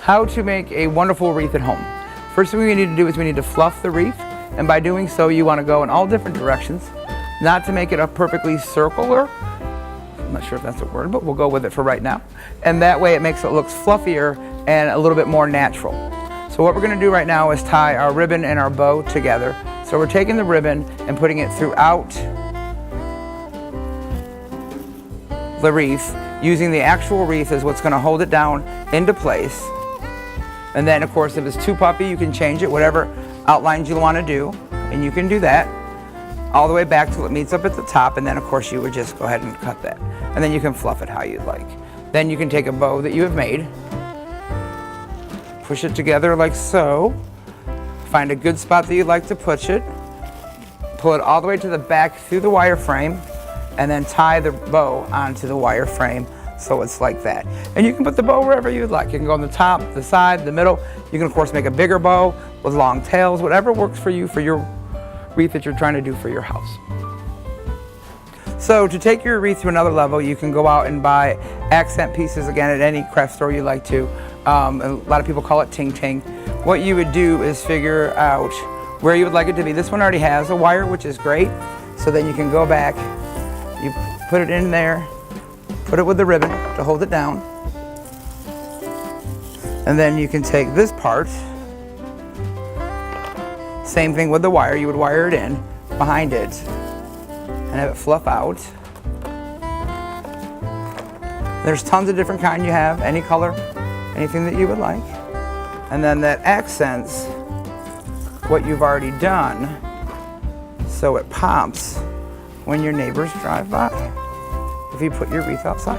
How to make a wonderful wreath at home. First thing we need to do is we need to fluff the wreath, and by doing so you want to go in all different directions, not to make it a perfectly circular. I'm not sure if that's a word, but we'll go with it for right now. And that way it makes it look fluffier and a little bit more natural. So what we're going to do right now is tie our ribbon and our bow together. So we're taking the ribbon and putting it throughout the wreath, using the actual wreath as what's going to hold it down into place. And then of course if it's too puffy you can change it, whatever outlines you want to do, and you can do that all the way back till it meets up at the top, and then of course you would just go ahead and cut that. And then you can fluff it how you'd like. Then you can take a bow that you have made, push it together like so, find a good spot that you'd like to push it, pull it all the way to the back through the wire frame, and then tie the bow onto the wire frame so it's like that. And you can put the bow wherever you'd like. You can go on the top, the side, the middle. You can of course make a bigger bow with long tails, whatever works for you for your wreath that you're trying to do for your house. So to take your wreath to another level, you can go out and buy accent pieces again at any craft store you like to. A lot of people call it ting ting. What you would do is figure out where you would like it to be. This one already has a wire, which is great. So then you can go back, you put it in there, put it with the ribbon to hold it down. And then you can take this part, same thing with the wire, you would wire it in behind it and have it fluff out. There's tons of different kind you have, any color, anything that you would like. And then that accents what you've already done so it pops when your neighbors drive by if you put your wreath outside.